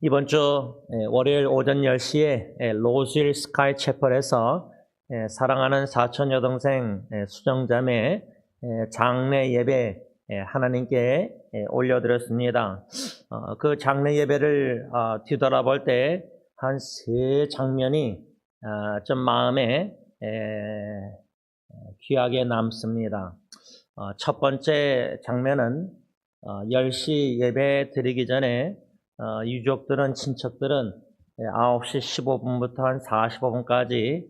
이번 주 월요일 오전 10시에 로즈힐 스카이 채플에서 사랑하는 사촌 여동생 수정자매 장례 예배 하나님께 올려드렸습니다. 그 장례 예배를 뒤돌아볼 때 한 세 장면이 좀 마음에 귀하게 남습니다. 첫 번째 장면은 10시 예배 드리기 전에 유족들은, 친척들은 9시 15분부터 한 45분까지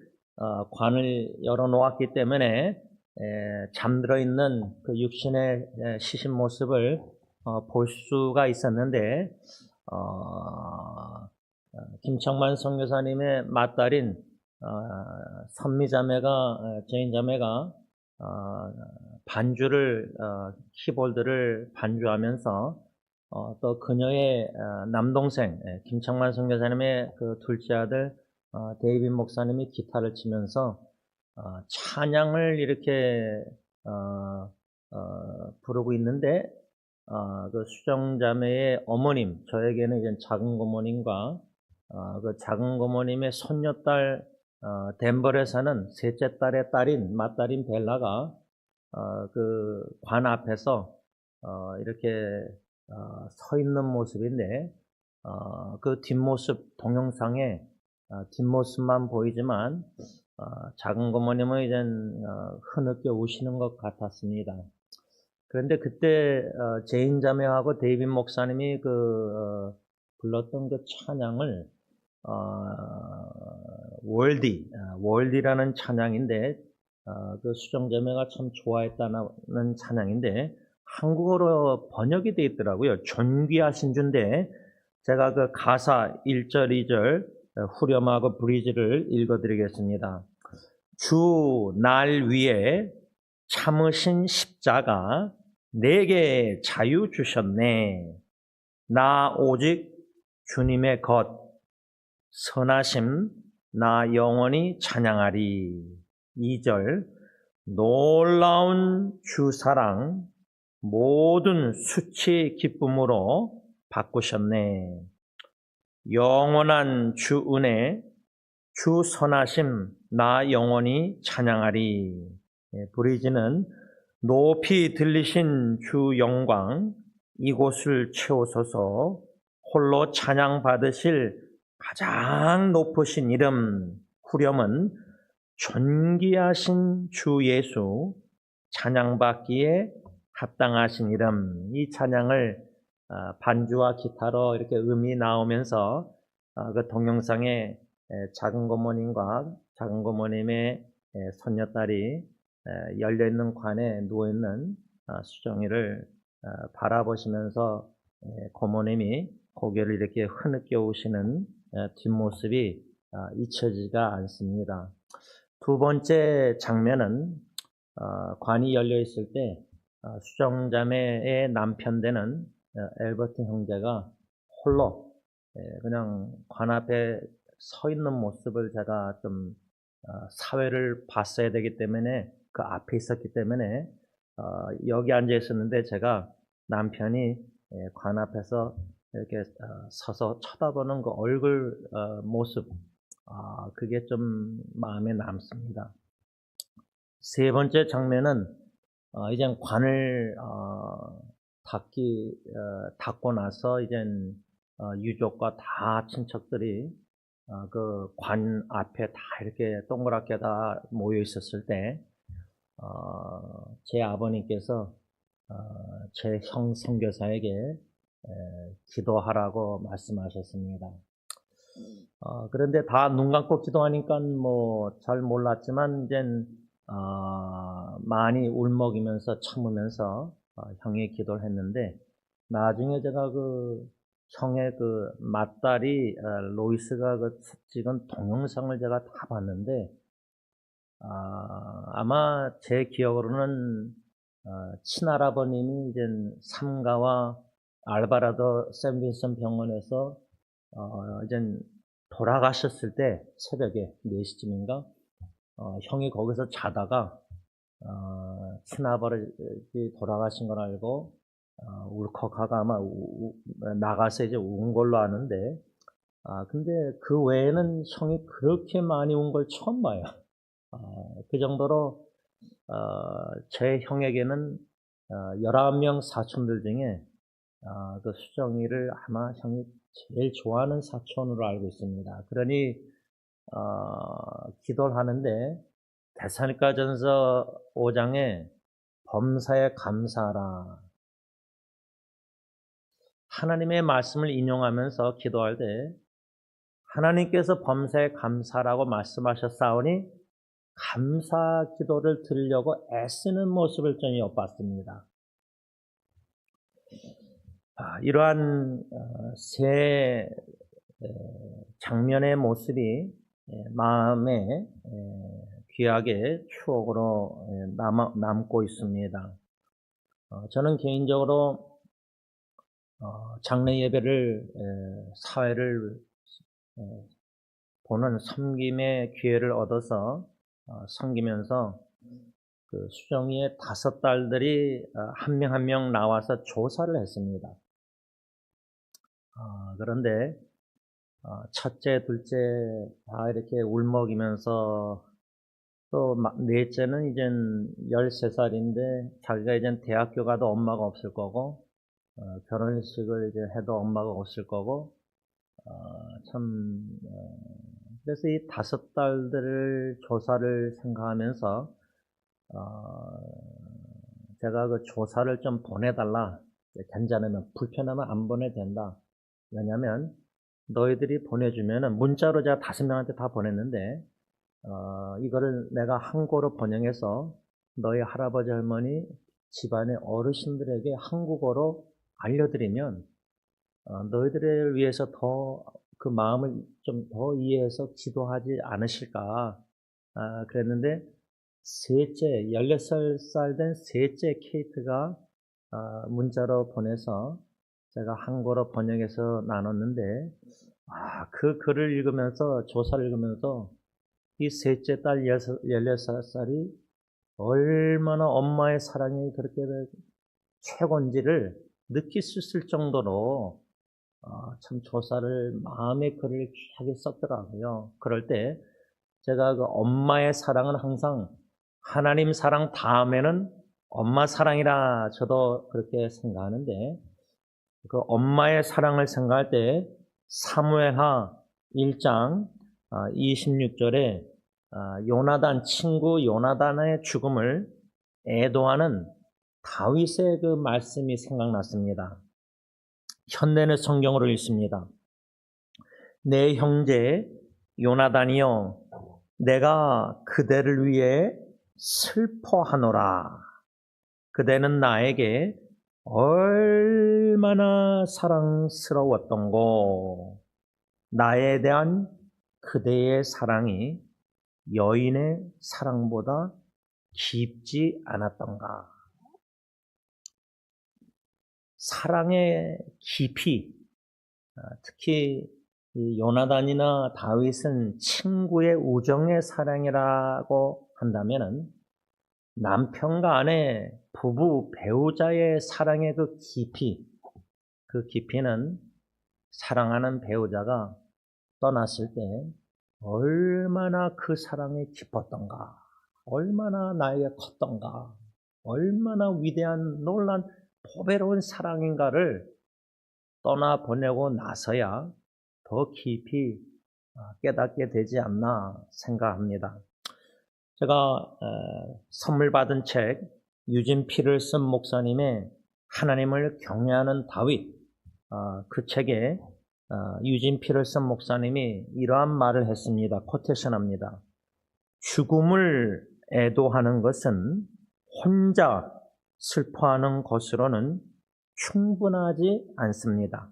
관을 열어놓았기 때문에 잠들어 있는 그 육신의 시신 모습을 볼 수가 있었는데, 김청만 선교사님의 맏딸인 선미자매가, 제인자매가 반주를, 키보드를 반주하면서 또 그녀의 남동생 김청만 선교사님의 그 둘째 아들 데이빗 목사님이 기타를 치면서 찬양을 이렇게 부르고 있는데, 그 수정자매의 어머님, 저에게는 이제 작은 고모님과 그 작은 고모님의 손녀딸 덴버에 사는 셋째 딸의 딸인 맏딸인 벨라가 그 관 앞에서 이렇게 서 있는 모습인데, 그 뒷모습, 동영상에 뒷모습만 보이지만 작은 고모님은 이젠 흐느껴 우시는 것 같았습니다. 그런데 그때 제인 자매하고 데이빗 목사님이 불렀던 그 찬양을 월디라는 찬양인데, 그 수정자매가 참 좋아했다는 찬양인데 한국어로 번역이 되어 있더라고요. 존귀하신 주인데, 제가 그 가사 1절, 2절 후렴하고 브리지를 읽어드리겠습니다. 주 날 위해 참으신 십자가 내게 자유 주셨네. 나 오직 주님의 것 선하심 나 영원히 찬양하리. 2절 놀라운 주 사랑 모든 수치 기쁨으로 바꾸셨네. 영원한 주 은혜 주 선하심 나 영원히 찬양하리. 브리지는 높이 들리신 주 영광 이곳을 채우소서. 홀로 찬양 받으실 가장 높으신 이름. 후렴은 존귀하신 주 예수 찬양받기에 합당하신 이름. 이 찬양을 반주와 기타로 이렇게 음이 나오면서 그 동영상에 작은 고모님과 작은 고모님의 손녀딸이 열려있는 관에 누워있는 수정이를 바라보시면서 고모님이 고개를 이렇게 흐느껴 오시는 뒷모습이 잊혀지지가 않습니다. 두 번째 장면은 관이 열려 있을 때 수정자매의 남편 되는 엘버트 형제가 홀로 그냥 관 앞에 서 있는 모습을 제가 좀 사회를 봤어야 되기 때문에 그 앞에 있었기 때문에 여기 앉아 있었는데, 제가 남편이 관 앞에서 이렇게 서서 쳐다보는 그 얼굴 모습, 그게 좀 마음에 남습니다. 세 번째 장면은 이젠 관을 닫고 나서 이젠 유족과 다 친척들이 그 관 앞에 다 이렇게 동그랗게 다 모여 있었을 때 제 아버님께서 제 형 선교사에게 기도하라고 말씀하셨습니다. 그런데 다 눈 감고 기도하니까 뭐 잘 몰랐지만 이젠 많이 울먹이면서 참으면서 형의 기도를 했는데, 나중에 제가 그 형의 그 맏딸이 로이스가 그 찍은 동영상을 제가 다 봤는데, 아마 제 기억으로는 친할아버님이 이제 삼가와 알바라도 샌빈슨 병원에서 이제 돌아가셨을 때 새벽에 4시쯤인가 형이 거기서 자다가 친아버지 돌아가신 걸 알고 울컥하고 아마 나가서 이제 운 걸로 아는데, 근데 그 외에는 형이 그렇게 많이 운 걸 처음 봐요. 그 정도로, 제 형에게는 11명 사촌들 중에 그 수정이를 아마 형이 제일 좋아하는 사촌으로 알고 있습니다. 그러니 기도를 하는데 데살로니가전서 5장에 범사에 감사하라. 하나님의 말씀을 인용하면서 기도할 때 하나님께서 범사에 감사라고 말씀하셨사오니 감사 기도를 드리려고 애쓰는 모습을 좀 엿봤습니다. 이러한 세 장면의 모습이 마음에 귀하게 추억으로 남고 있습니다. 저는 개인적으로 장례 예배를 사회를 보는 섬김의 기회를 얻어서 섬기면서 그 수정이의 5딸들이 한 명 한 명 나와서 조사를 했습니다. 그런데 첫째, 둘째 다 이렇게 울먹이면서 또 넷째는 이젠 13살인데 자기가 이젠 대학교 가도 엄마가 없을 거고 결혼식을 이제 해도 엄마가 없을 거고 그래서 이 5딸들을 조사를 생각하면서 제가 그 조사를 좀 보내달라. 괜찮으면 불편하면 안 보내도 된다. 왜냐면 너희들이 보내주면은 문자로 제가 5명한테 다 보냈는데 이거를 내가 한국어로 번역해서 너희 할아버지 할머니 집안의 어르신들에게 한국어로 알려드리면 너희들을 위해서 더 그 마음을 좀 더 이해해서 기도하지 않으실까 그랬는데 셋째 16살 된 셋째 케이트가 문자로 보내서 제가 한국어로 번역해서 나눴는데 그 글을 읽으면서 조사를 읽으면서 이 셋째 딸 16살이 얼마나 엄마의 사랑이 그렇게 최고인지를 느낄 수 있을 정도로 참 조사를 마음의 글을 귀하게 썼더라고요. 그럴 때 제가 그 엄마의 사랑은 항상 하나님 사랑 다음에는 엄마 사랑이라 저도 그렇게 생각하는데 그 엄마의 사랑을 생각할 때 사무엘하 1장 26절에 요나단 친구 요나단의 죽음을 애도하는 다윗의 그 말씀이 생각났습니다. 현대는 성경으로 읽습니다. 내 형제 요나단이여 내가 그대를 위해 슬퍼하노라. 그대는 나에게 얼마나 사랑스러웠던고. 나에 대한 그대의 사랑이 여인의 사랑보다 깊지 않았던가. 사랑의 깊이, 특히 요나단이나 다윗은 친구의 우정의 사랑이라고 한다면은 남편과 아내, 부부, 배우자의 사랑의 그 깊이는 사랑하는 배우자가 떠났을 때 얼마나 그 사랑이 깊었던가, 얼마나 나에게 컸던가, 얼마나 위대한 놀란 보배로운 사랑인가를 떠나보내고 나서야 더 깊이 깨닫게 되지 않나 생각합니다. 제가 선물 받은 책 유진 피를슨 목사님의 하나님을 경외하는 다윗 그 책에 유진 피를슨 목사님이 이러한 말을 했습니다. 코테이션합니다. 죽음을 애도하는 것은 혼자 슬퍼하는 것으로는 충분하지 않습니다.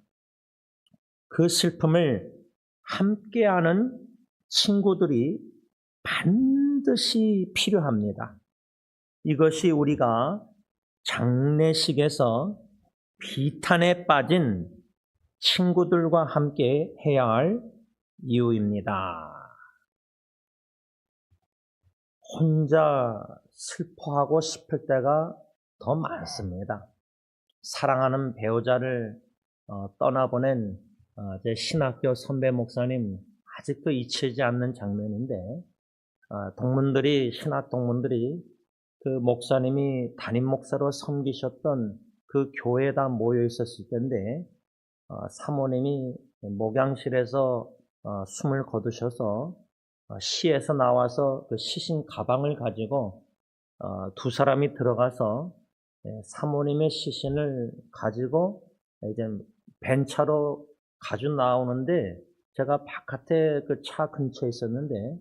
그 슬픔을 함께하는 친구들이 반드시 필요합니다. 이것이 우리가 장례식에서 비탄에 빠진 친구들과 함께 해야 할 이유입니다. 혼자 슬퍼하고 싶을 때가 더 많습니다. 사랑하는 배우자를 떠나보낸 제 신학교 선배 목사님 아직도 잊히지 않는 장면인데 신학 동문들이 그 목사님이 담임 목사로 섬기셨던 그 교회에 다 모여 있었을 텐데 사모님이 목양실에서 숨을 거두셔서 시에서 나와서 그 시신 가방을 가지고 두 사람이 들어가서 사모님의 시신을 가지고 이제 벤차로 가지고 나오는데 제가 바깥에 그 차 근처에 있었는데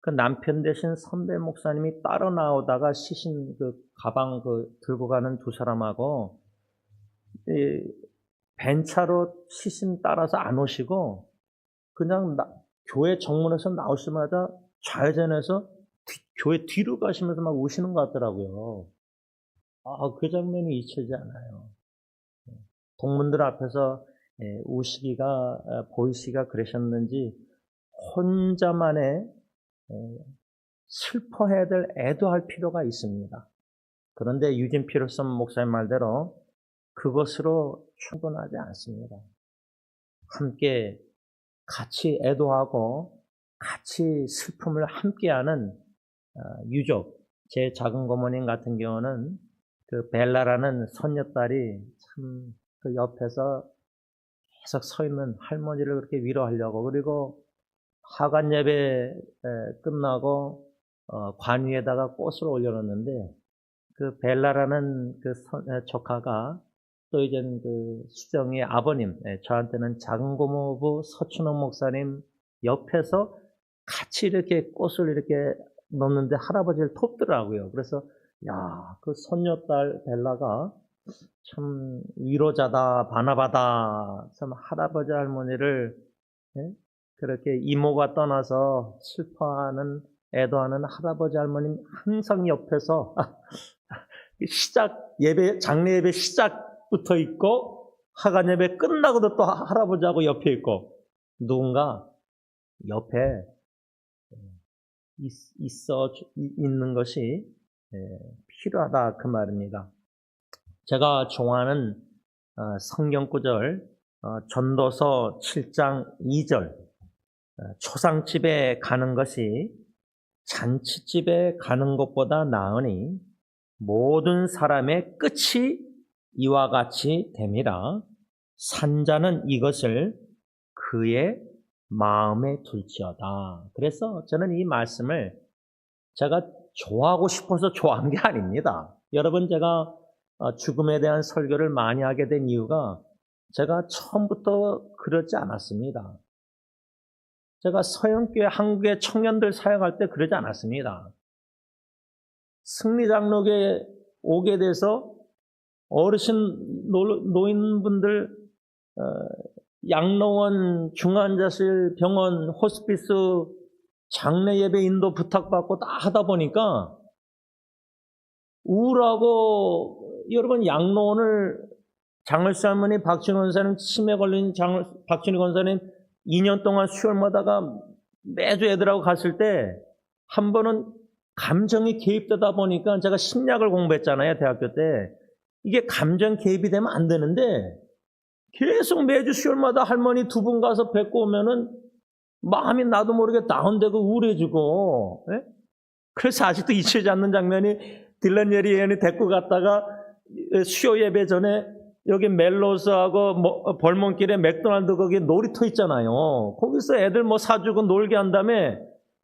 그 남편 되신 선배 목사님이 따라 나오다가 시신 그 가방 들고 가는 두 사람하고 벤차로 시신 따라서 안 오시고 그냥 교회 정문에서 나오시자마자 좌회전해서 교회 뒤로 가시면서 막 우시는 것 같더라고요. 그 장면이 잊히지 않아요. 동문들 앞에서 보이시기가 그러셨는지 혼자만의 슬퍼해야 될 애도할 필요가 있습니다. 그런데 유진 피터슨 목사님 말대로 그것으로 충분하지 않습니다. 함께 같이 애도하고 같이 슬픔을 함께하는 유족, 제 작은 고모님 같은 경우는 그 벨라라는 손녀딸이 참 그 옆에서 계속 서 있는 할머니를 그렇게 위로하려고, 그리고 하간 예배 끝나고 관 위에다가 꽃을 올려놓는데 그 벨라라는 그 조카가 또 이제 그 수정이의 아버님, 저한테는 작은 고모부 서춘옥 목사님 옆에서 같이 이렇게 꽃을 이렇게 놓는데 할아버지를 돕더라고요. 그래서 그 손녀딸 벨라가 참 위로자다, 바나바다. 참 할아버지 할머니를 그렇게 이모가 떠나서 슬퍼하는, 애도하는 할아버지 할머님 항상 옆에서 장례 예배 시작부터 있고 하간 예배 끝나고도 또 할아버지하고 옆에 있고 누군가 옆에 있는 것이 필요하다 그 말입니다. 제가 좋아하는 성경 구절 전도서 7장 2절 초상집에 가는 것이 잔치집에 가는 것보다 나으니 모든 사람의 끝이 이와 같이 됨이라. 산자는 이것을 그의 마음에 둘지어다. 그래서 저는 이 말씀을 제가 좋아하고 싶어서 좋아한 게 아닙니다. 여러분, 제가 죽음에 대한 설교를 많이 하게 된 이유가 제가 처음부터 그러지 않았습니다. 제가 서영교회 한국의 청년들 사역할 때 그러지 않았습니다. 승리장로교에 오게 돼서 어르신 노인분들 양로원, 중환자실, 병원, 호스피스, 장례 예배 인도 부탁받고 다 하다 보니까 우울하고, 여러분, 양로원을 장을수 할머니 박준희 권사님 치매 걸린 박준희 권사님 2년 동안 수혈마다가 매주 애들하고 갔을 때 한 번은 감정이 개입되다 보니까, 제가 심리학을 공부했잖아요, 대학교 때. 이게 감정 개입이 되면 안 되는데 계속 매주 수요일마다 할머니 두 분 가서 뵙고 오면은 마음이 나도 모르게 다운되고 우울해지고, 예? 그래서 아직도 잊히지 않는 장면이, 딜런 예리 의원이 데리고 갔다가 수요 예배 전에 여기 멜로스하고 벌몬길에 맥도날드 거기 놀이터 있잖아요. 거기서 애들 사주고 놀게 한 다음에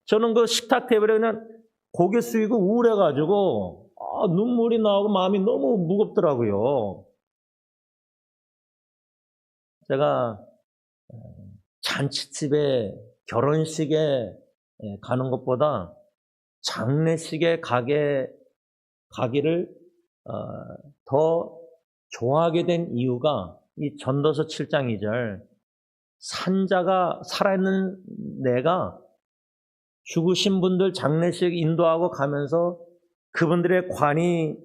저는 그 식탁 테이블에 그냥 고개 숙이고 우울해가지고 눈물이 나오고 마음이 너무 무겁더라고요. 제가 잔치집에, 결혼식에 가는 것보다 장례식에 가기를 더 좋아하게 된 이유가 이 전도서 7장 2절, 산자가, 살아있는 내가 죽으신 분들 장례식 인도하고 가면서 그분들의 관이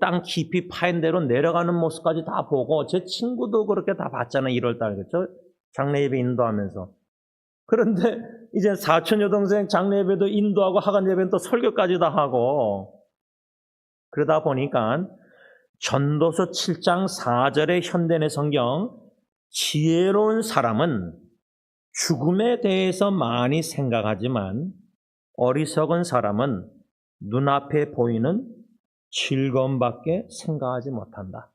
땅 깊이 파인 대로 내려가는 모습까지 다 보고, 제 친구도 그렇게 다 봤잖아요. 1월달, 그렇죠? 장례 예배 인도하면서. 그런데 이제 사촌 여동생 장례 예배도 인도하고 하간 예배는 또 설교까지 다 하고, 그러다 보니까 전도서 7장 4절의 현대내 성경, 지혜로운 사람은 죽음에 대해서 많이 생각하지만 어리석은 사람은 눈앞에 보이는 즐거움밖에 생각하지 못한다.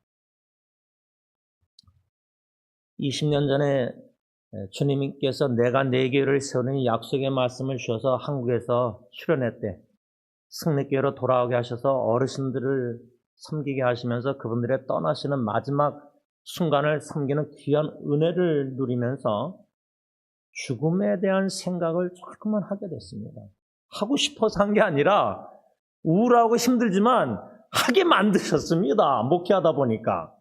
20년 전에 주님께서 내가 네 교회를 세우는 약속의 말씀을 주셔서 한국에서 출연했대. 승리교회로 돌아오게 하셔서 어르신들을 섬기게 하시면서 그분들의 떠나시는 마지막 순간을 섬기는 귀한 은혜를 누리면서 죽음에 대한 생각을 조금만 하게 됐습니다. 하고 싶어서 한 게 아니라 우울하고 힘들지만 하게 만드셨습니다. 목회하다 보니까.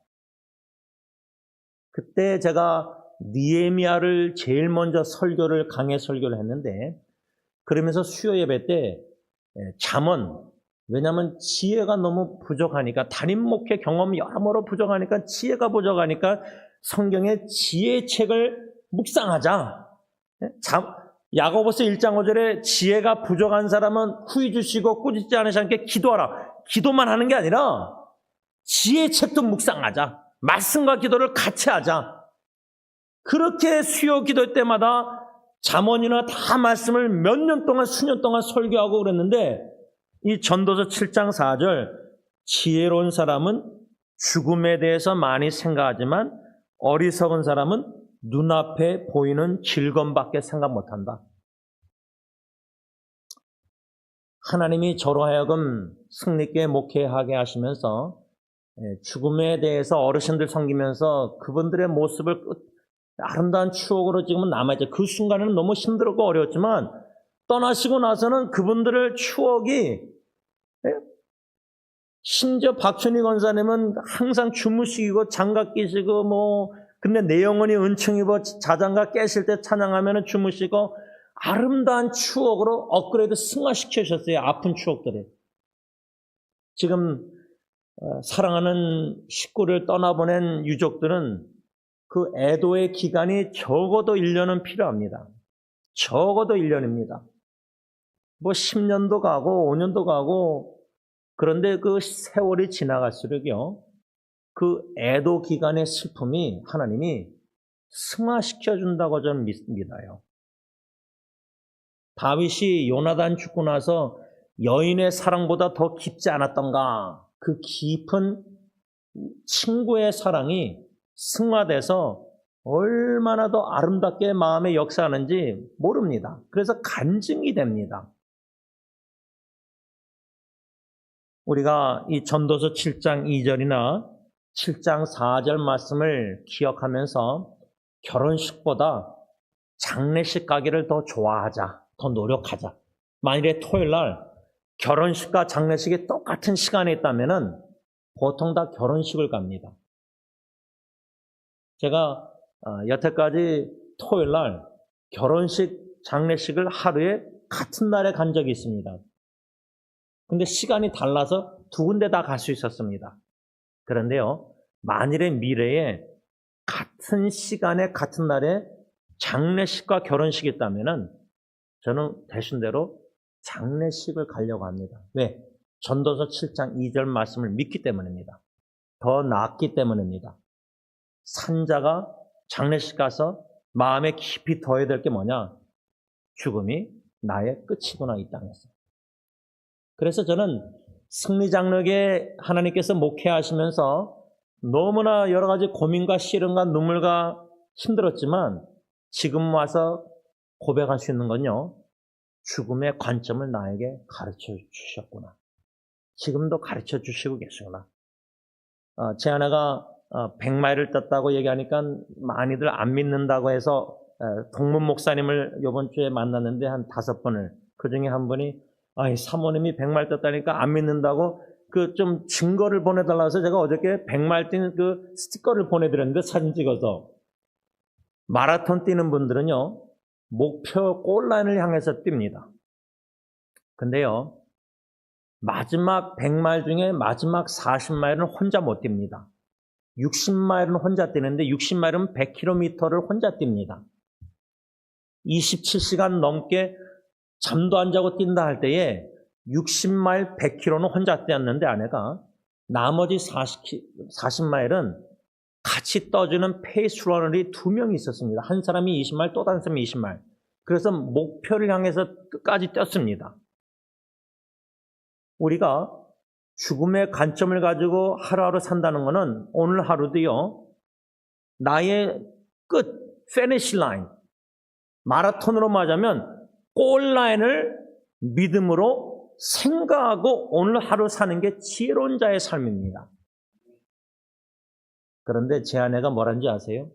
그때 제가 느헤미야를 제일 먼저 강해 설교를 했는데, 그러면서 수요 예배 때 잠언, 왜냐하면 지혜가 너무 부족하니까, 담임 목회 경험이 여러모로 부족하니까, 지혜가 부족하니까 성경의 지혜 책을 묵상하자. 야고보서 1장 5절에 지혜가 부족한 사람은 후히 주시고 꾸짖지 않으시 않게 기도하라. 기도만 하는 게 아니라 지혜 책도 묵상하자. 말씀과 기도를 같이 하자. 그렇게 수요 기도 때마다 잠언이나 다 말씀을 몇 년 동안, 수년 동안 설교하고 그랬는데, 이 전도서 7장 4절, 지혜로운 사람은 죽음에 대해서 많이 생각하지만 어리석은 사람은 눈앞에 보이는 즐거움밖에 생각 못한다. 하나님이 저로 하여금 승리교회 목회하게 하시면서 죽음에 대해서 어르신들 섬기면서 그분들의 모습을 아름다운 추억으로 지금은 남아있죠. 그 순간에는 너무 힘들었고 어려웠지만 떠나시고 나서는 그분들의 추억이, 심지어 박춘희 권사님은 항상 주무시고 장갑 끼시고 근데 내 영혼이 은총 입어 자장가 깨실 때 찬양하면 주무시고 아름다운 추억으로 업그레이드 승화시켜 주셨어요. 아픈 추억들을. 지금 사랑하는 식구를 떠나보낸 유족들은 그 애도의 기간이 적어도 1년은 필요합니다. 적어도 1년입니다. 10년도 가고 5년도 가고, 그런데 그 세월이 지나갈수록요, 그 애도 기간의 슬픔이 하나님이 승화시켜 준다고 저는 믿어요. 다윗이 요나단 죽고 나서 여인의 사랑보다 더 깊지 않았던가, 그 깊은 친구의 사랑이 승화돼서 얼마나 더 아름답게 마음에 역사하는지 모릅니다. 그래서 간증이 됩니다. 우리가 이 전도서 7장 2절이나 7장 4절 말씀을 기억하면서 결혼식보다 장례식 가기를 더 좋아하자, 더 노력하자. 만일에 토요일 날 결혼식과 장례식이 똑같은 시간에 있다면 보통 다 결혼식을 갑니다. 제가 여태까지 토요일 날 결혼식, 장례식을 하루에 같은 날에 간 적이 있습니다. 근데 시간이 달라서 두 군데 다 갈 수 있었습니다. 그런데요, 만일의 미래에 같은 시간에 같은 날에 장례식과 결혼식이 있다면 저는 대신대로 장례식을 가려고 합니다. 왜? 전도서 7장 2절 말씀을 믿기 때문입니다. 더 낫기 때문입니다. 산자가 장례식 가서 마음에 깊이 둬야 될 게 뭐냐? 죽음이 나의 끝이구나, 이 땅에서. 그래서 저는 승리장로교회 하나님께서 목회하시면서 너무나 여러 가지 고민과 시름과 눈물과 힘들었지만 지금 와서 고백할 수 있는 건요, 죽음의 관점을 나에게 가르쳐 주셨구나. 지금도 가르쳐 주시고 계시구나. 제 아내가 100마일을 떴다고 얘기하니까 많이들 안 믿는다고 해서 동문 목사님을 이번 주에 만났는데 한 5번을, 그 중에 한 분이 사모님이 100마일 떴다니까 안 믿는다고 그 좀 증거를 보내달라고 해서 제가 어저께 100마일 뛴 그 스티커를 보내드렸는데, 사진 찍어서. 마라톤 뛰는 분들은요, 목표 골라인을 향해서 뜁니다. 근데요, 마지막 100마일 중에 마지막 40마일은 혼자 못 뜁니다. 60마일은 혼자 뛰는데 60마일은 100km를 혼자 뜁니다. 27시간 넘게 잠도 안 자고 뛴다 할 때에 60마일 100km는 혼자 뛰었는데 아내가 나머지 40마일은 같이 떠주는 페이스러너들이 2명이 있었습니다. 한 사람이 20마일, 또 다른 사람이 20마일. 그래서 목표를 향해서 끝까지 뛰었습니다. 우리가 죽음의 관점을 가지고 하루하루 산다는 것은 오늘 하루도요, 나의 끝, 피니시 라인, 마라톤으로 말하자면 골라인을 믿음으로 생각하고 오늘 하루 사는 게 지혜로운 자의 삶입니다. 그런데 제 아내가 뭐라는지 아세요?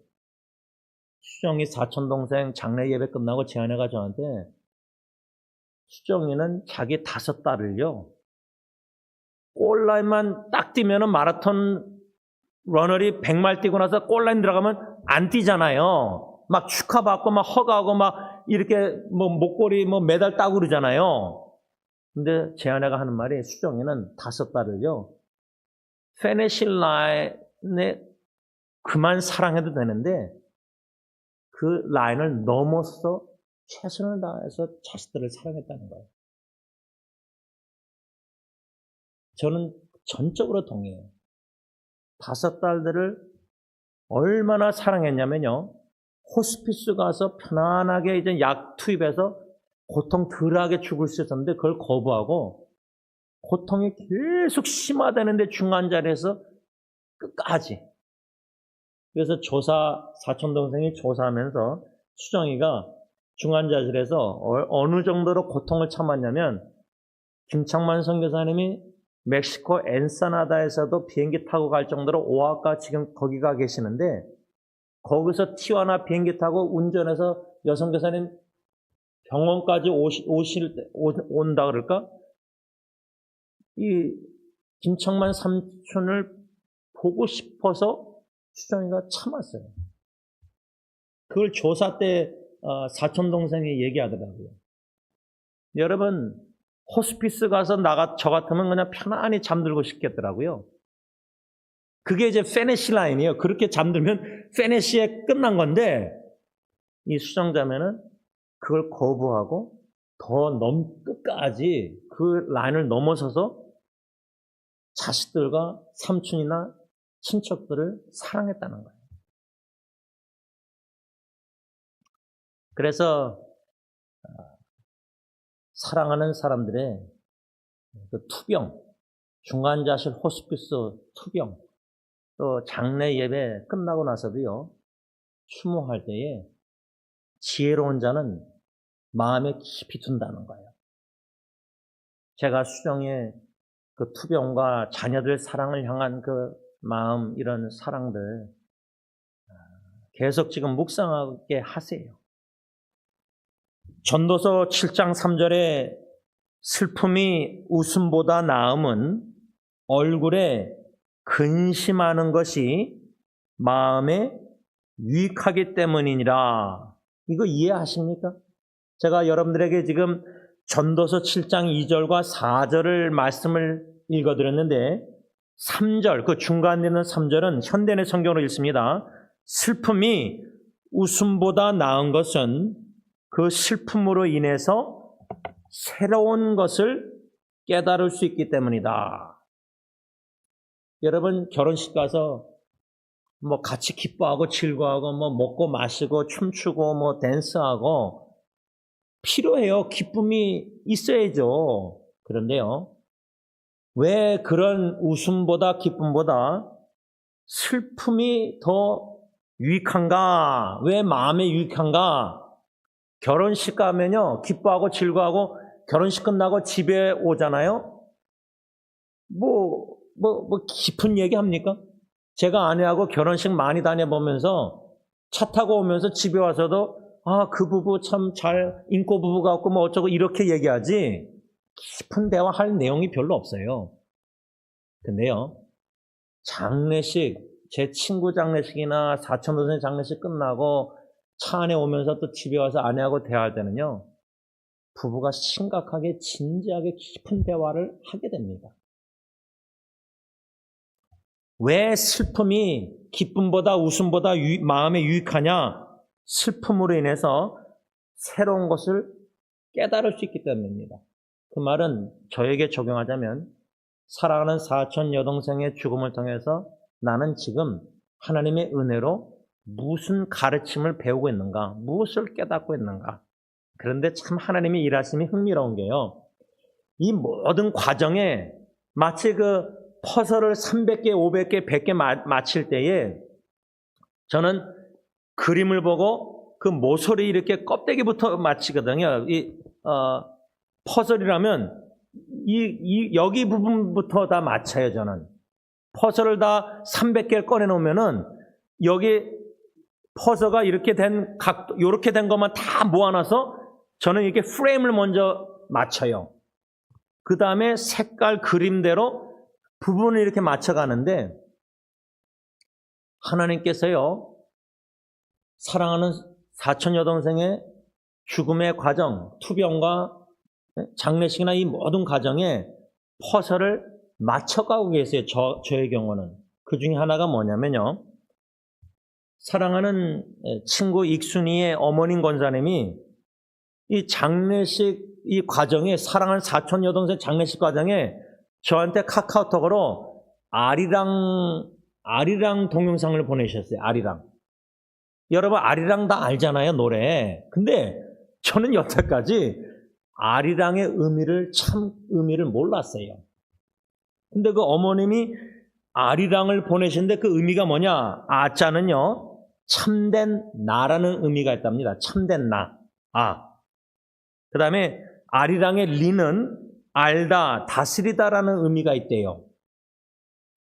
수정이 사촌동생 장례 예배 끝나고 제 아내가 저한테, 수정이는 자기 5딸을요, 골라인만 딱 뛰면은 마라톤 러너리 100마일 뛰고 나서 골라인 들어가면 안 뛰잖아요. 막 축하받고 막 허가하고 막 이렇게 뭐 목걸이 뭐 메달 따고 그러잖아요. 근데 제 아내가 하는 말이, 수정이는 5딸을요, 피니시 라인에 그만 사랑해도 되는데 그 라인을 넘어서 최선을 다해서 자식들을 사랑했다는 거예요. 저는 전적으로 동의해요. 5딸들을 얼마나 사랑했냐면요, 호스피스 가서 편안하게 이제 약 투입해서 고통 덜하게 죽을 수 있었는데 그걸 거부하고 고통이 계속 심화되는데 중간 자리에서 끝까지. 그래서 사촌동생이 조사하면서 수정이가 중환자실에서 어느 정도로 고통을 참았냐면, 김창만 선교사님이 멕시코 엔사나다에서도 비행기 타고 갈 정도로 오아카 지금 거기가 계시는데, 거기서 티와나 비행기 타고 운전해서 여성교사님 병원까지 온다 그럴까? 이 김창만 삼촌을 보고 싶어서 수정이가 참았어요. 그걸 조사 때 사촌동생이 얘기하더라고요. 여러분, 호스피스 가서 저 같으면 그냥 편안히 잠들고 싶겠더라고요. 그게 이제 피니시 라인이에요. 그렇게 잠들면 피니시에 끝난 건데, 이 수정자매는 그걸 거부하고 끝까지 그 라인을 넘어서서 자식들과 삼촌이나 친척들을 사랑했다는 거예요. 그래서 사랑하는 사람들의 그 투병, 중환자실 호스피스 투병, 또 장례 예배 끝나고 나서도요, 추모할 때에 지혜로운 자는 마음에 깊이 둔다는 거예요. 제가 수정의 그 투병과 자녀들 사랑을 향한 그 마음, 이런 사랑들 계속 지금 묵상하게 하세요. 전도서 7장 3절에 슬픔이 웃음보다 나음은 얼굴에 근심하는 것이 마음에 유익하기 때문이니라. 이거 이해하십니까? 제가 여러분들에게 지금 전도서 7장 2절과 4절을 말씀을 읽어드렸는데, 3절, 그 중간에 있는 3절은 현대인의 성경으로 읽습니다. 슬픔이 웃음보다 나은 것은 그 슬픔으로 인해서 새로운 것을 깨달을 수 있기 때문이다. 여러분, 결혼식 가서 뭐 같이 기뻐하고 즐거워하고 뭐 먹고 마시고 춤추고 뭐 댄스하고 필요해요. 기쁨이 있어야죠. 그런데요, 왜 그런 웃음보다 기쁨보다 슬픔이 더 유익한가? 왜 마음에 유익한가? 결혼식 가면요, 기뻐하고 즐거워하고 결혼식 끝나고 집에 오잖아요. 뭐 깊은 얘기 합니까? 제가 아내하고 결혼식 많이 다녀보면서 차 타고 오면서 집에 와서도 그 부부 참 잘 인고 부부 같고 뭐 어쩌고 이렇게 얘기하지, 깊은 대화할 내용이 별로 없어요. 근데요, 장례식, 제 친구 장례식이나 사촌동생 장례식 끝나고 차 안에 오면서 또 집에 와서 아내하고 대화할 때는요, 부부가 심각하게 진지하게 깊은 대화를 하게 됩니다. 왜 슬픔이 기쁨보다 웃음보다 마음에 유익하냐? 슬픔으로 인해서 새로운 것을 깨달을 수 있기 때문입니다. 그 말은 저에게 적용하자면, 사랑하는 사촌 여동생의 죽음을 통해서 나는 지금 하나님의 은혜로 무슨 가르침을 배우고 있는가, 무엇을 깨닫고 있는가. 그런데 참 하나님의 일하심이 흥미로운 게요, 이 모든 과정에 마치 그 퍼즐을 300개, 500개, 100개 맞힐 때에 저는 그림을 보고 그 모서리 이렇게 껍데기부터 맞히거든요. 퍼즐이라면 여기 부분부터 다 맞춰요, 저는. 퍼즐을 다 300개를 꺼내놓으면은 여기 퍼즐가 이렇게 된 각도, 이렇게 된 것만 다 모아놔서 저는 이렇게 프레임을 먼저 맞춰요. 그 다음에 색깔 그림대로 부분을 이렇게 맞춰가는데, 하나님께서요, 사랑하는 사촌 여동생의 죽음의 과정, 투병과 장례식이나 이 모든 과정에 퍼즐을 맞춰가고 계세요. 저의 경우는. 그 중에 하나가 뭐냐면요, 사랑하는 친구 익순이의 어머님 권사님이 이 장례식 이 과정에, 사랑하는 사촌 여동생 장례식 과정에 저한테 카카오톡으로 아리랑 동영상을 보내셨어요. 아리랑. 여러분 아리랑 다 알잖아요, 노래. 근데 저는 여태까지 아리랑의 의미를 몰랐어요. 근데 그 어머님이 아리랑을 보내시는데 그 의미가 뭐냐? 아자는요, 참된 나라는 의미가 있답니다. 참된 나. 그 다음에 아리랑의 리는 알다, 다스리다라는 의미가 있대요.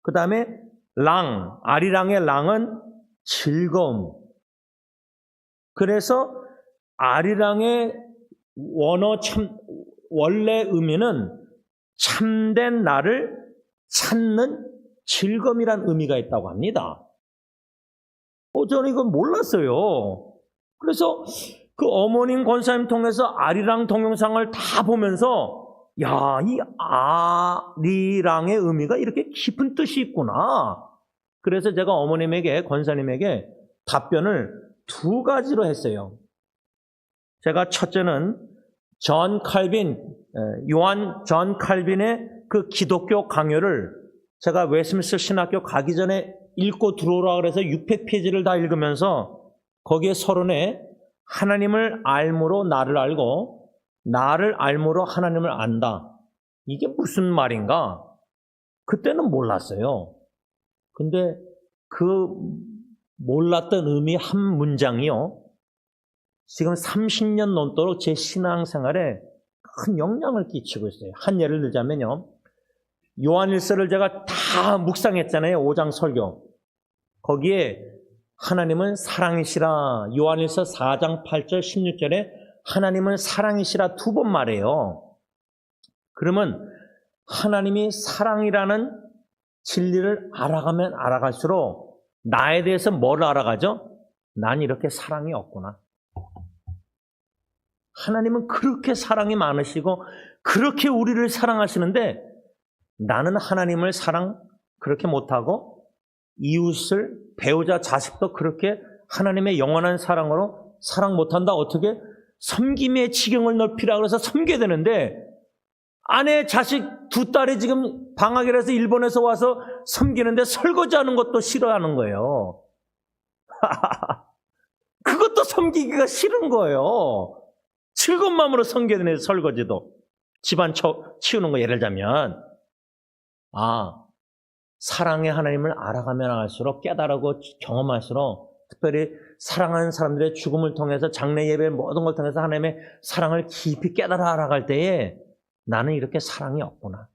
그 다음에 아리랑의 랑은 즐거움. 그래서 아리랑의 원래 의미는 참된 나를 찾는 즐거움이란 의미가 있다고 합니다. 저는 이거 몰랐어요. 그래서 그 어머님 권사님 통해서 아리랑 동영상을 다 보면서, 야, 이 아리랑의 의미가 이렇게 깊은 뜻이 있구나. 그래서 제가 어머님에게, 권사님에게 답변을 2가지로 했어요. 제가 첫째는 요한 존 칼빈의 그 기독교 강요를 제가 웨스민스터 신학교 가기 전에 읽고 들어오라 그래서 600페이지를 다 읽으면서 거기에 서론에 하나님을 알므로 나를 알고 나를 알므로 하나님을 안다. 이게 무슨 말인가? 그때는 몰랐어요. 근데 그 몰랐던 의미 한 문장이요, 지금 30년 넘도록 제 신앙생활에 큰 영향을 끼치고 있어요. 한 예를 들자면요, 요한일서를 제가 다 묵상했잖아요. 5장 설교. 거기에 하나님은 사랑이시라, 요한일서 4장 8절 16절에 하나님은 사랑이시라 2번 말해요. 그러면 하나님이 사랑이라는 진리를 알아가면 알아갈수록 나에 대해서 뭘 알아가죠? 난 이렇게 사랑이 없구나. 하나님은 그렇게 사랑이 많으시고 그렇게 우리를 사랑하시는데 나는 하나님을 사랑 그렇게 못하고 이웃을, 배우자, 자식도 그렇게 하나님의 영원한 사랑으로 사랑 못한다. 어떻게? 섬김의 지경을 넓히라 그래서 섬겨야 되는데, 아내, 자식 2딸이 지금 방학이라서 일본에서 와서 섬기는데 설거지하는 것도 싫어하는 거예요. 그것도 섬기기가 싫은 거예요. 즐거운 마음으로 섬겨야 되는 설거지도. 집안 치우는 거 예를 들자면, 사랑의 하나님을 알아가면 알수록, 깨달고 경험할수록, 특별히 사랑하는 사람들의 죽음을 통해서, 장례 예배 모든 걸 통해서 하나님의 사랑을 깊이 깨달아 알아갈 때에 나는 이렇게 사랑이 없구나.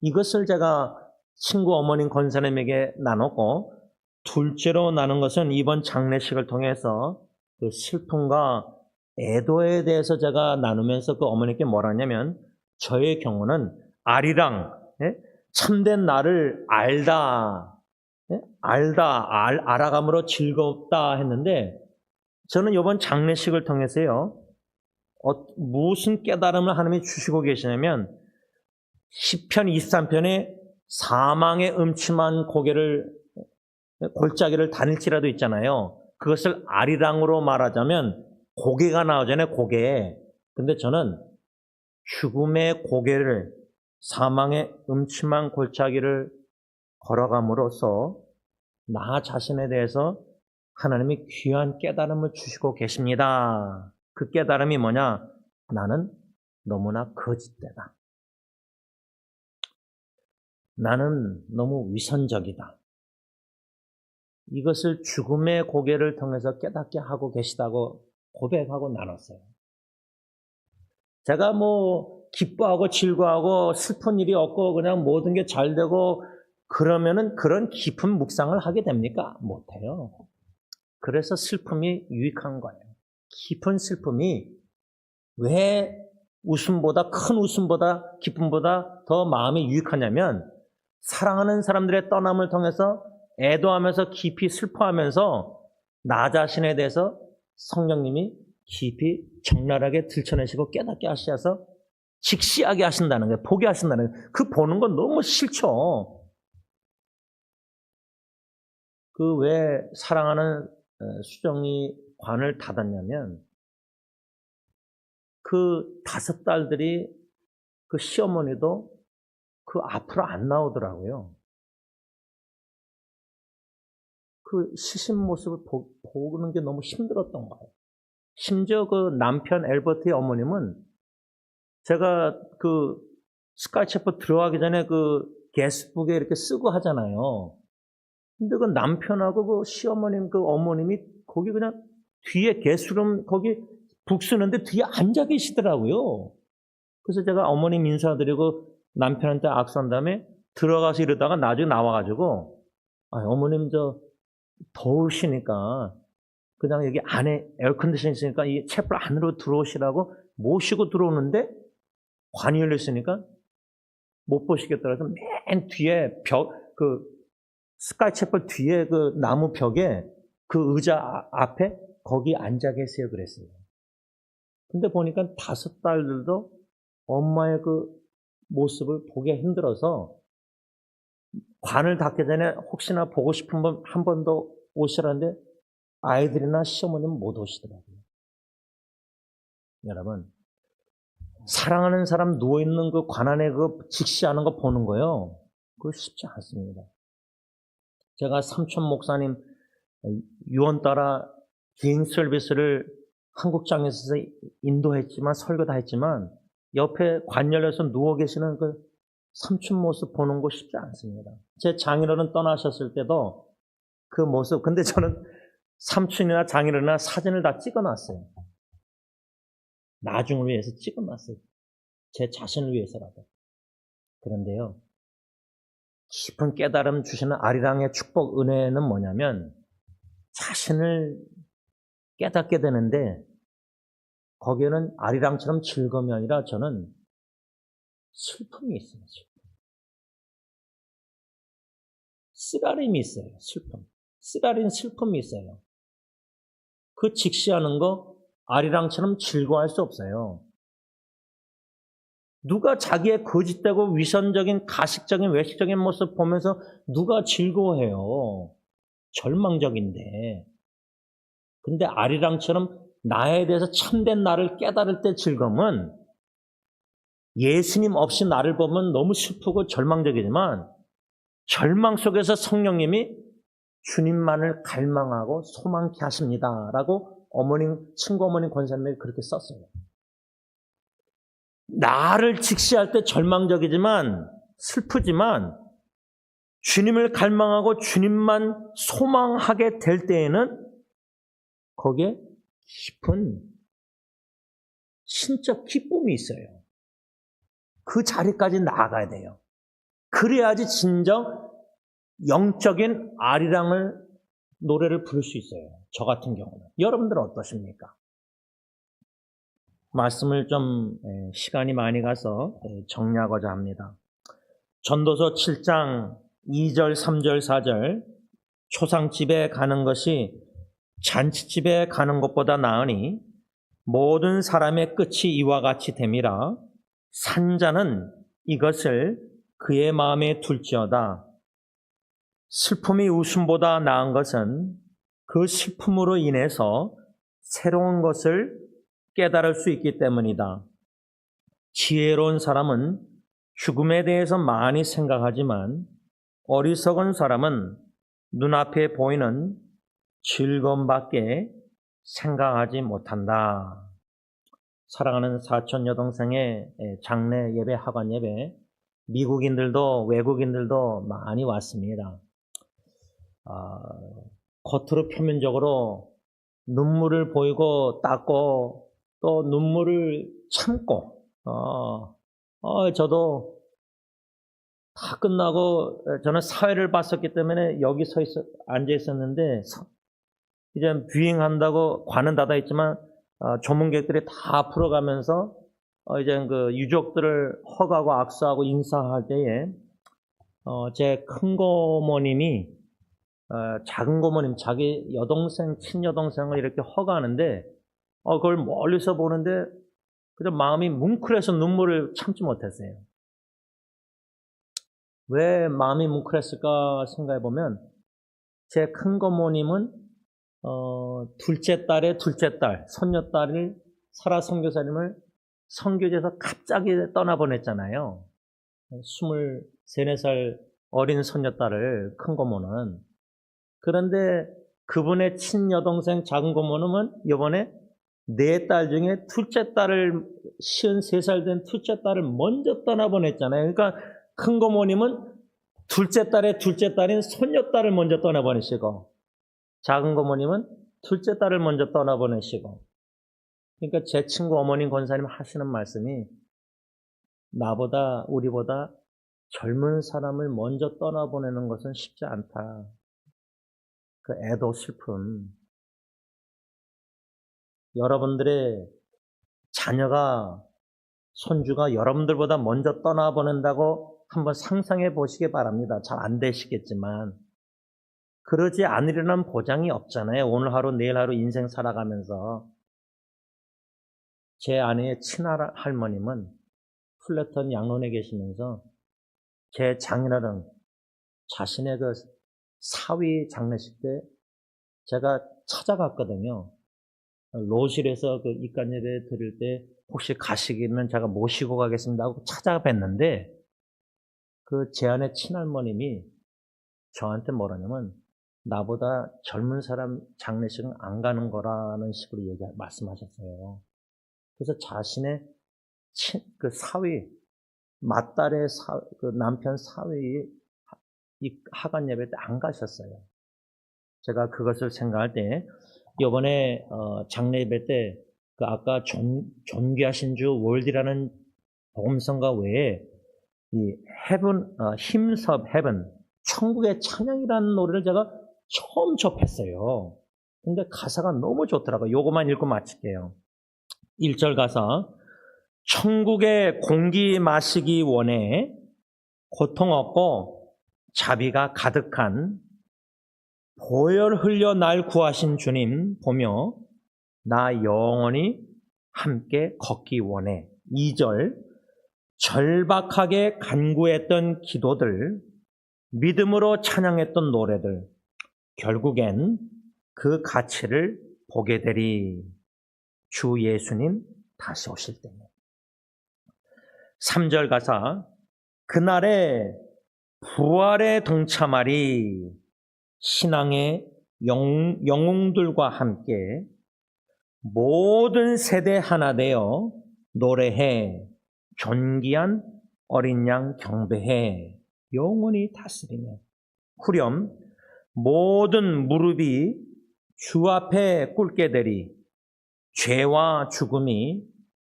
이것을 제가 친구 어머님 권사님에게 나눴고, 둘째로 나눈 것은 이번 장례식을 통해서 그 슬픔과 애도에 대해서 제가 나누면서 그 어머니께 뭐라 하냐면, 저의 경우는 아리랑, 참된 나를 알아감으로 즐겁다 했는데, 저는 이번 장례식을 통해서요, 무슨 깨달음을 하나님이 주시고 계시냐면, 시편 23편에 사망의 음침한 골짜기를 다닐지라도 있잖아요. 그것을 아리랑으로 말하자면 고개가 나오잖아요, 고개. 근데 저는 죽음의 고개를 사망의 음침한 골짜기를 걸어감으로써 나 자신에 대해서 하나님이 귀한 깨달음을 주시고 계십니다. 그 깨달음이 뭐냐? 나는 너무나 거짓되다. 나는 너무 위선적이다. 이것을 죽음의 고개를 통해서 깨닫게 하고 계시다고 고백하고 나눴어요. 제가 기뻐하고 즐거워하고 슬픈 일이 없고 그냥 모든 게 잘 되고 그러면은 그런 깊은 묵상을 하게 됩니까? 못해요. 그래서 슬픔이 유익한 거예요. 깊은 슬픔이 왜 웃음보다, 큰 웃음보다, 기쁨보다 더 마음이 유익하냐면 사랑하는 사람들의 떠남을 통해서 애도하면서 깊이 슬퍼하면서 나 자신에 대해서 성령님이 깊이 적나라하게 들춰내시고 깨닫게 하셔서 직시하게 하신다는 거예요. 보게 하신다는 거예요. 그 보는 건 너무 싫죠. 그 왜 사랑하는 수정이 관을 닫았냐면 그 5딸들이 그 시어머니도 그 앞으로 안 나오더라고요. 그 시신 모습을 보는 게 너무 힘들었던 거예요. 심지어 그 남편 엘버트의 어머님은 제가 그 스카이체퍼 들어가기 전에 그 게스트북에 이렇게 쓰고 하잖아요. 근데 그 남편하고 그 시어머님 그 어머님이 거기 그냥 뒤에 게스트룸 거기 북 쓰는데 뒤에 앉아 계시더라고요. 그래서 제가 어머님 인사드리고 남편한테 악수한 다음에 들어가서 이러다가 나중에 나와가지고 어머님 저 더우시니까 그냥 여기 안에 에어컨디션 있으니까 이 채플 안으로 들어오시라고 모시고 들어오는데 관이 열려 있으니까 못 보시겠다 해서 맨 뒤에 스카이채플 뒤에 그 나무 벽에 그 의자 앞에 거기 앉아 계세요 그랬어요. 근데 보니까 5딸들도 엄마의 그 모습을 보기 힘들어서 관을 닫기 전에 혹시나 보고 싶은 분 한 번 더 오시라는데 아이들이나 시어머니는 못 오시더라고요. 여러분, 사랑하는 사람 누워있는 그 관 안에 그 직시하는 거 보는 거요. 그거 쉽지 않습니다. 제가 삼촌 목사님 유언 따라 개인 서비스를 한국장에서 인도했지만 설교 다 했지만 옆에 관 열려서 누워 계시는 그 삼촌 모습 보는 거 쉽지 않습니다. 제 장인어른 떠나셨을 때도 그 모습, 근데 저는 삼촌이나 장인어른이나 사진을 다 찍어놨어요. 나중을 위해서 찍어놨어요. 제 자신을 위해서라도. 그런데요, 깊은 깨달음 주시는 아리랑의 축복 은혜는 뭐냐면 자신을 깨닫게 되는데 거기에는 아리랑처럼 즐거움이 아니라 저는 슬픔이 있어요. 쓰라림이 있어요. 쓰라린 슬픔이 있어요. 그 직시하는 거 아리랑처럼 즐거워할 수 없어요. 누가 자기의 거짓되고 위선적인 가식적인 외식적인 모습 보면서 누가 즐거워해요. 절망적인데. 근데 아리랑처럼 나에 대해서 참된 나를 깨달을 때 즐거움은 예수님 없이 나를 보면 너무 슬프고 절망적이지만 절망 속에서 성령님이 주님만을 갈망하고 소망케 하십니다. 라고 친구 어머님 권사님이 그렇게 썼어요. 나를 직시할 때 절망적이지만 슬프지만 주님을 갈망하고 주님만 소망하게 될 때에는 거기에 깊은 신적 기쁨이 있어요. 그 자리까지 나아가야 돼요. 그래야지 진정 영적인 노래를 부를 수 있어요. 저 같은 경우는. 여러분들은 어떠십니까? 말씀을 좀 시간이 많이 가서 정리하고자 합니다. 전도서 7장 2절, 3절, 4절 초상집에 가는 것이 잔치집에 가는 것보다 나으니 모든 사람의 끝이 이와 같이 됨이라. 산자는 이것을 그의 마음에 둘지어다. 슬픔이 웃음보다 나은 것은 그 슬픔으로 인해서 새로운 것을 깨달을 수 있기 때문이다. 지혜로운 사람은 죽음에 대해서 많이 생각하지만 어리석은 사람은 눈앞에 보이는 즐거움밖에 생각하지 못한다. 사랑하는 사촌 여동생의 장례 예배, 하관 예배, 미국인들도 외국인들도 많이 왔습니다. 겉으로 표면적으로 눈물을 보이고 닦고 또 눈물을 참고 저도 다 끝나고 저는 사회를 봤었기 때문에 여기 앉아 있었는데 이제 뷰잉한다고 관은 닫아 있지만 조문객들이 다 풀어가면서 이제 그 유족들을 허가하고 악수하고 인사할 때에 제 큰 고모님이 작은 고모님, 자기 여동생, 친여동생을 이렇게 허가하는데 그걸 멀리서 보는데 그저 마음이 뭉클해서 눈물을 참지 못했어요. 왜 마음이 뭉클했을까 생각해 보면 제 큰 고모님은 둘째 딸의 둘째 딸, 손녀딸을 사라 선교사님을 선교지에서 갑자기 떠나보냈잖아요. 23, 4살 어린 손녀딸을 큰 고모는. 그런데 그분의 친여동생 작은 고모는 이번에 4딸 중에 둘째 딸을 53살 된 둘째 딸을 먼저 떠나보냈잖아요. 그러니까 큰 고모님은 둘째 딸의 둘째 딸인 손녀딸을 먼저 떠나보내시고 작은 고모님은 둘째 딸을 먼저 떠나보내시고 그러니까 제 친구 어머님 권사님 하시는 말씀이 나보다 우리보다 젊은 사람을 먼저 떠나보내는 것은 쉽지 않다. 그 애도 슬픔. 여러분들의 자녀가 손주가 여러분들보다 먼저 떠나보낸다고 한번 상상해 보시기 바랍니다. 잘 안 되시겠지만 그러지 않으려는 보장이 없잖아요. 오늘 하루 내일 하루 인생 살아가면서 제 아내의 친할머님은 플래턴 양론에 계시면서 제 장인어른 자신의 그 사위 장례식 때 제가 찾아갔거든요. 로실에서 그 입간 예배 드릴 때 혹시 가시기면 제가 모시고 가겠습니다 하고 찾아뵀는데 그 제 아내 친할머님이 저한테 뭐라냐면 나보다 젊은 사람 장례식은 안 가는 거라는 식으로 말씀하셨어요. 그래서 자신의 그 사위, 맏딸의 그 남편 사위 이 하간 예배 때 안 가셨어요. 제가 그것을 생각할 때 이번에 장례 예배 때 그 아까 존귀하신 주 월드라는 복음성가 외에 이 헤븐 힘스 오브 헤븐 천국의 찬양이라는 노래를 제가 처음 접했어요. 근데 가사가 너무 좋더라고요. 요거만 읽고 마칠게요. 1절 가사 천국의 공기 마시기 원해 고통 없고 자비가 가득한 보혈 흘려 날 구하신 주님 보며 나 영원히 함께 걷기 원해. 2절 절박하게 간구했던 기도들 믿음으로 찬양했던 노래들 결국엔 그 가치를 보게 되리. 주 예수님 다시 오실 때에. 3절 가사 그날에 부활에 동참하리 신앙의 영웅들과 함께 모든 세대 하나 되어 노래해 존귀한 어린 양 경배해 영원히 다스리며 후렴 모든 무릎이 주 앞에 꿇게 되리 죄와 죽음이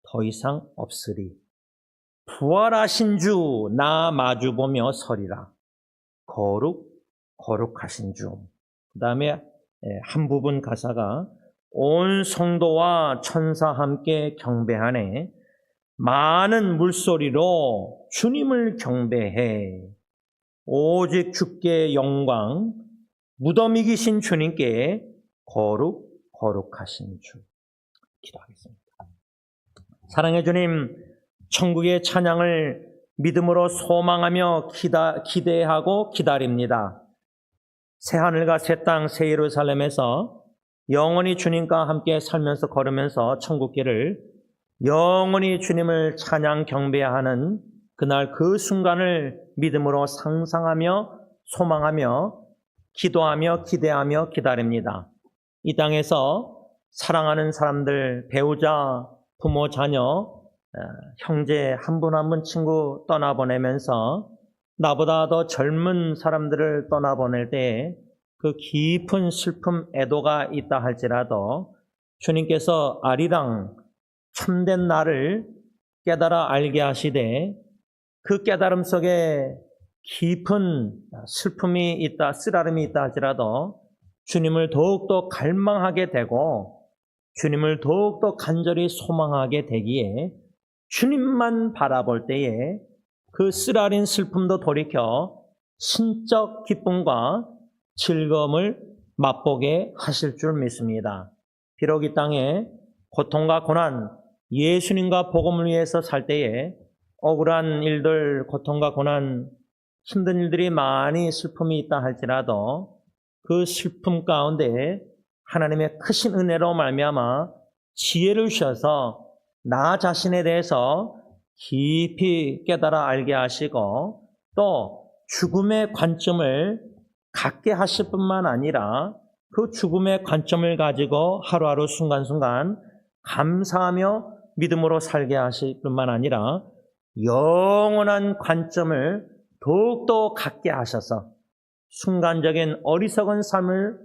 더 이상 없으리 부활하신 주 나 마주보며 서리라 거룩하신 주. 그 다음에 한 부분 가사가 온 성도와 천사 함께 경배하네 많은 물소리로 주님을 경배해 오직 주께 영광 무덤이 계신 주님께 거룩하신 주. 기도하겠습니다. 사랑의 주님 천국의 찬양을 믿음으로 소망하며 기대하고 기다립니다. 새하늘과 새 땅 새 예루살렘에서 영원히 주님과 함께 살면서 걸으면서 천국길을 영원히 주님을 찬양 경배하는 그날 그 순간을 믿음으로 상상하며 소망하며 기도하며 기대하며 기다립니다. 이 땅에서 사랑하는 사람들, 배우자, 부모, 자녀, 형제 한 분 한 분 친구 떠나보내면서 나보다 더 젊은 사람들을 떠나보낼 때 그 깊은 슬픔, 애도가 있다 할지라도 주님께서 아리랑 참된 나를 깨달아 알게 하시되 그 깨달음 속에 깊은 슬픔이 있다, 쓰라름이 있다 할지라도 주님을 더욱더 갈망하게 되고 주님을 더욱더 간절히 소망하게 되기에 주님만 바라볼 때에 그 쓰라린 슬픔도 돌이켜 신적 기쁨과 즐거움을 맛보게 하실 줄 믿습니다. 비록 이 땅에 고통과 고난, 예수님과 복음을 위해서 살 때에 억울한 일들, 고통과 고난, 힘든 일들이 많이 슬픔이 있다 할지라도 그 슬픔 가운데 하나님의 크신 은혜로 말미암아 지혜를 주셔서 나 자신에 대해서 깊이 깨달아 알게 하시고 또 죽음의 관점을 갖게 하실 뿐만 아니라 그 죽음의 관점을 가지고 하루하루 순간순간 감사하며 믿음으로 살게 하실 뿐만 아니라 영원한 관점을 더욱더 갖게 하셔서 순간적인 어리석은 삶을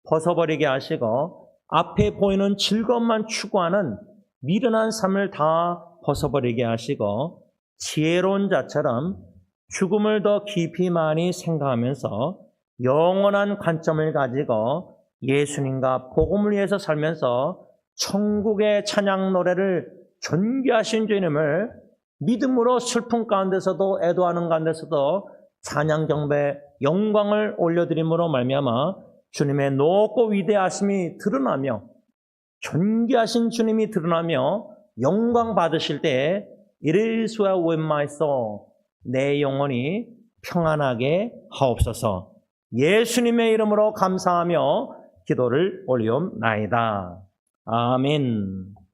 벗어버리게 하시고 앞에 보이는 즐거움만 추구하는 미련한 삶을 다 벗어버리게 하시고 지혜로운 자처럼 죽음을 더 깊이 많이 생각하면서 영원한 관점을 가지고 예수님과 복음을 위해서 살면서 천국의 찬양 노래를 존귀하신 주님을 믿음으로 슬픔 가운데서도 애도하는 가운데서도 찬양 경배 영광을 올려드림으로 말미암아 주님의 높고 위대하심이 드러나며 존귀하신 주님이 드러나며 영광 받으실 때 It is well with my soul, 내 영혼이 평안하게 하옵소서. 예수님의 이름으로 감사하며 기도를 올리옵나이다. 아멘.